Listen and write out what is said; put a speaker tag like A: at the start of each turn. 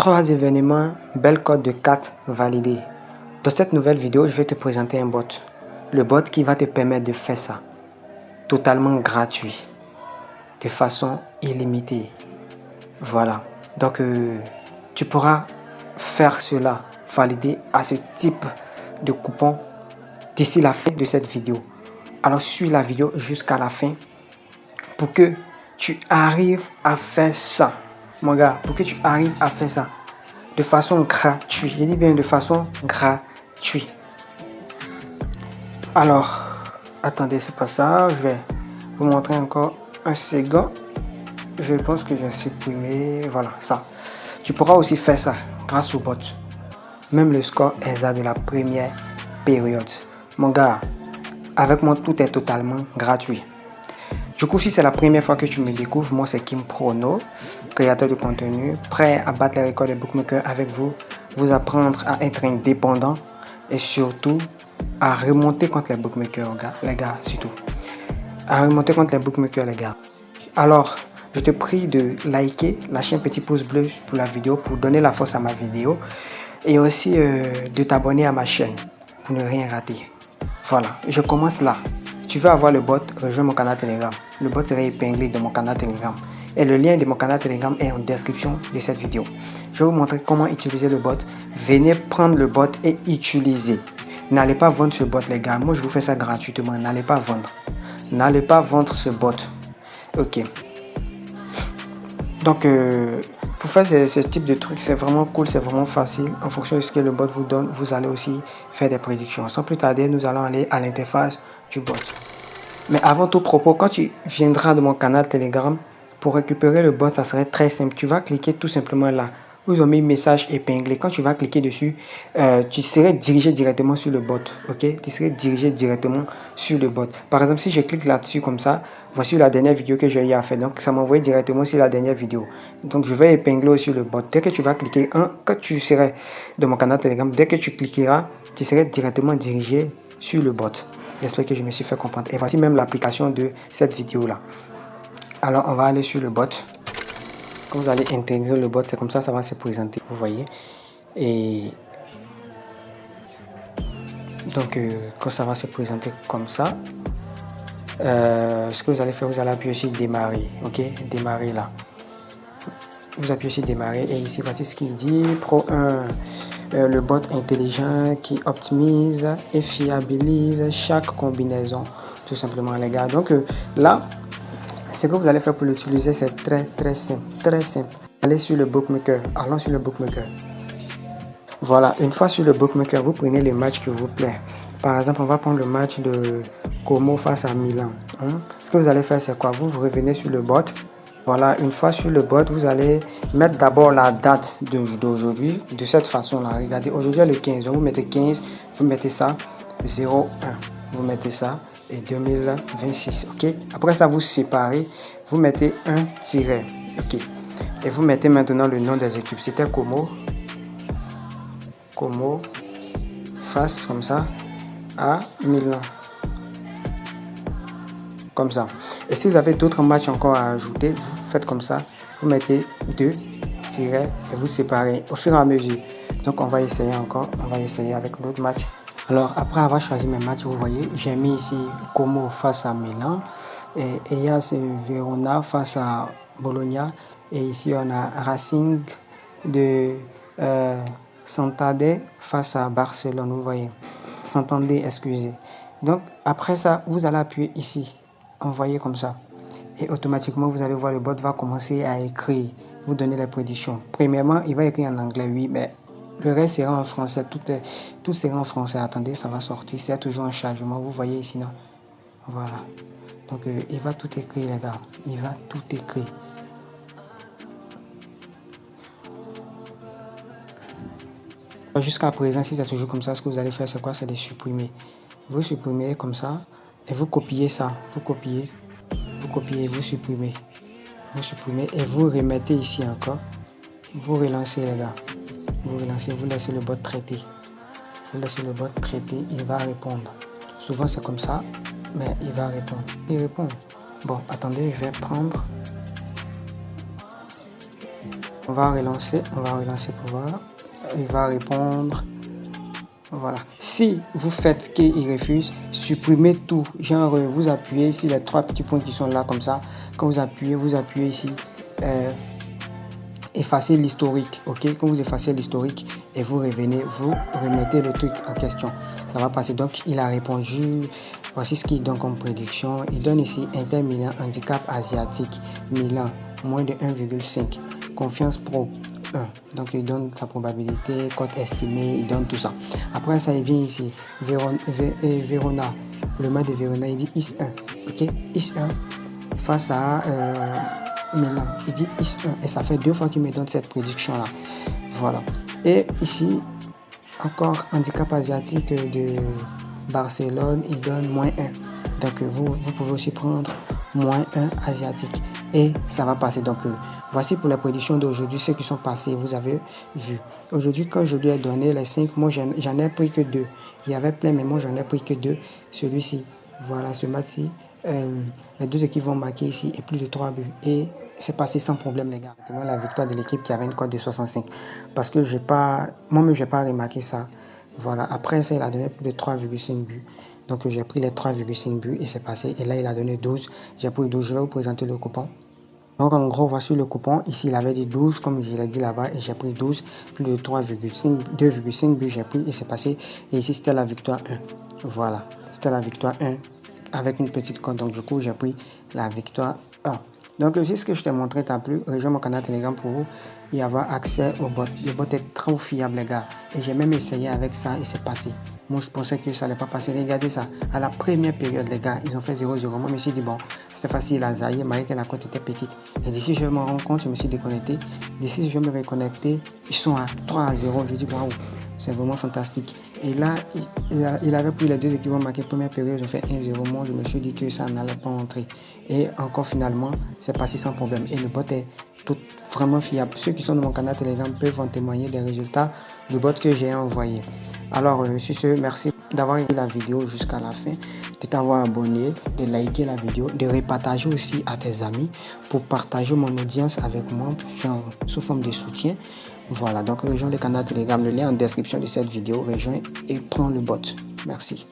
A: 3 événements, bel code de 4 validé. Dans cette nouvelle vidéo, je vais te présenter un bot. Le bot qui va te permettre de faire ça. Totalement gratuit. De façon illimitée. Voilà. Donc, tu pourras faire cela, valider à ce type de coupon d'ici la fin de cette vidéo. Alors, suis la vidéo jusqu'à la fin pour que tu arrives à faire ça. Mon gars, pour que tu arrives à faire ça de façon gratuite. Je dis bien de façon gratuite. Alors, attendez, c'est pas ça. Je vais vous montrer encore un second. Je pense que j'ai supprimé. Voilà, ça. Tu pourras aussi faire ça grâce au bot. Même le score exact de la première période. Mon gars, avec moi, tout est totalement gratuit. Du coup, si c'est la première fois que tu me découvres, moi c'est Kim Prono, créateur de contenu, prêt à battre les records des bookmakers avec vous, vous apprendre à être indépendant et surtout à remonter contre les bookmakers, les gars, c'est tout. À remonter contre les bookmakers, les gars. Alors, je te prie de liker, lâcher un petit pouce bleu pour la vidéo pour donner la force à ma vidéo et aussi de t'abonner à ma chaîne pour ne rien rater. Voilà, je commence là. Tu veux avoir le bot, rejoins mon canal Telegram. Le bot sera épinglé dans mon canal Telegram. Et le lien de mon canal Telegram est en description de cette vidéo. Je vais vous montrer comment utiliser le bot. Venez prendre le bot et utiliser. N'allez pas vendre ce bot, les gars. Moi, je vous fais ça gratuitement. N'allez pas vendre. N'allez pas vendre ce bot. Ok. Donc, pour faire ce type de truc, c'est vraiment cool, c'est vraiment facile. En fonction de ce que le bot vous donne, vous allez aussi faire des prédictions. Sans plus tarder, nous allons aller à l'interface du bot. Mais avant tout propos, quand tu viendras de mon canal Telegram, pour récupérer le bot, ça serait très simple. Tu vas cliquer tout simplement là. Vous avez mis message épinglé. Quand tu vas cliquer dessus, tu serais dirigé directement sur le bot. Ok? Tu serais dirigé directement sur le bot. Par exemple, si je clique là-dessus comme ça, voici la dernière vidéo que j'ai eu à faire. Donc, ça m'envoie directement sur la dernière vidéo. Donc, je vais épingler aussi le bot. Dès que tu vas cliquer, quand tu serais de mon canal Telegram, dès que tu cliqueras, tu serais directement dirigé sur le bot. J'espère que je me suis fait comprendre. Et voici même l'application de cette vidéo-là. Alors, on va aller sur le bot. Quand vous allez intégrer le bot, c'est comme ça, ça va se présenter. Vous voyez. Et donc, quand ça va se présenter comme ça, ce que vous allez faire, vous allez appuyer sur démarrer. Ok, démarrer là. Vous appuyez sur démarrer. Et ici, voici ce qu'il dit. Pro 1. Le bot intelligent qui optimise et fiabilise chaque combinaison, tout simplement, les gars. Donc là, ce que vous allez faire pour l'utiliser, c'est très simple, très simple. Allez sur le bookmaker, allons sur le bookmaker. Voilà, une fois sur le bookmaker, vous prenez les matchs qui vous plaît. Par exemple, on va prendre le match de Como face à Milan. Ce que vous allez faire, c'est quoi? Vous revenez sur le bot. Voilà, une fois sur le bot, vous allez mettre d'abord la date d'aujourd'hui de cette façon-là. Regardez, aujourd'hui est le 15. Donc vous mettez 15, vous mettez ça 01. Vous mettez ça et 2026. Ok. Après ça, vous séparez, vous mettez un tiret. Ok. Et vous mettez maintenant le nom des équipes. C'était Como face comme ça à Milan. Comme ça. Et si vous avez d'autres matchs encore à ajouter, vous faites comme ça. Vous mettez 2 tirets et vous séparez au fur et à mesure. Donc on va essayer encore. On va essayer avec d'autres matchs. Alors après avoir choisi mes matchs, vous voyez, j'ai mis ici Como face à Milan. Et Hellas Verona face à Bologna. Et ici on a Racing de Santander face à Barcelone. Vous voyez. Santander, excusez. Donc après ça, vous allez appuyer ici. Envoyer comme ça et automatiquement vous allez voir le bot va commencer à écrire, vous donner les prédictions. Premièrement, il va écrire en anglais, oui, mais le reste sera en français. Tout sera en français. Attendez, ça va sortir. C'est toujours en chargement. Vous voyez ici, non? Voilà. Donc il va tout écrire, les gars. Il va tout écrire. Jusqu'à présent, si c'est toujours comme ça, ce que vous allez faire, c'est quoi? C'est de supprimer. Vous supprimez comme ça. Et vous copiez ça, vous copiez, vous supprimez et vous remettez ici encore. Vous relancez, les gars. Vous relancez, vous laissez le bot traiter. Vous laissez le bot traiter, il va répondre. Souvent c'est comme ça, mais il va répondre. Il répond. Bon, attendez, je vais prendre On va relancer pour voir. Il va répondre. Voilà. Si vous faites qu'il refuse, supprimez tout. Genre, vous appuyez ici les 3 petits points qui sont là comme ça. Quand vous appuyez ici. Effacer l'historique. Ok. Quand vous effacez l'historique et vous revenez, vous remettez le truc en question. Ça va passer. Donc, il a répondu. Voici ce qu'il donne comme prédiction. Il donne ici Inter Milan, handicap asiatique. Milan, moins de 1,5. Confiance pro. 1. Donc, il donne sa probabilité, cote estimée, il donne tout ça. Après ça, il vient ici. Verona. Le match de Verona, il dit IS 1. Ok. IS 1 face à Milan. Il dit IS 1. Et ça fait 2 fois qu'il me donne cette prédiction-là. Voilà. Et ici, encore handicap asiatique de Barcelone, il donne moins 1. Donc, vous pouvez aussi prendre moins 1 asiatique. Et ça va passer. Donc, voici pour les prédictions d'aujourd'hui, ceux qui sont passés, vous avez vu. Aujourd'hui, quand je lui ai donné les 5, moi, j'en ai pris que 2. Il y avait plein, mais moi, j'en ai pris que 2. Celui-ci, voilà, ce match-ci. Les 2 équipes vont marquer ici et plus de 3 buts. Et c'est passé sans problème, les gars. Maintenant, la victoire de l'équipe qui avait une cote de 65. Parce que moi-même, je n'ai pas remarqué ça. Voilà, après ça, il a donné plus de 3,5 buts. Donc, j'ai pris les 3,5 buts et c'est passé. Et là, il a donné 12. J'ai pris 12. Je vais vous présenter le coupon. Donc, en gros, voici le coupon. Ici, il avait dit 12, comme je l'ai dit là-bas, et j'ai pris 12. Plus de 2,5 buts, j'ai pris et c'est passé. Et ici, c'était la victoire 1. Voilà, c'était la victoire 1 avec une petite cote. Donc, du coup, j'ai pris la victoire 1. Donc, c'est ce que je t'ai montré, t'as plu. Rejoins mon canal Telegram pour vous y avoir accès au bot. Le bot est trop fiable, les gars. Et j'ai même essayé avec ça et c'est passé. Moi, je pensais que ça n'allait pas passer. Regardez ça. À la première période, les gars, ils ont fait 0-0. Moi, je me suis dit, bon, c'est facile à zaïer, malgré que la cote était petite. Et d'ici, je vais me rendre compte, je me suis déconnecté. D'ici, je vais me reconnecter. Ils sont à 3-0. Je dis, waouh, c'est vraiment fantastique. Et là, il avait pris les 2 équipes marquées première période, ils ont fait 1-0. Moi, je me suis dit que ça n'allait pas entrer. Et encore, finalement, c'est passé sans problème. Et le bot est vraiment fiable. Ceux qui sont dans mon canal Telegram peuvent en témoigner des résultats du bot que j'ai envoyé. Alors, sur ce, merci d'avoir regardé la vidéo jusqu'à la fin, de t'avoir abonné, de liker la vidéo, de repartager aussi à tes amis pour partager mon audience avec moi sous forme de soutien. Voilà, donc rejoins le canal Telegram, le lien en description de cette vidéo, rejoins et prends le bot. Merci.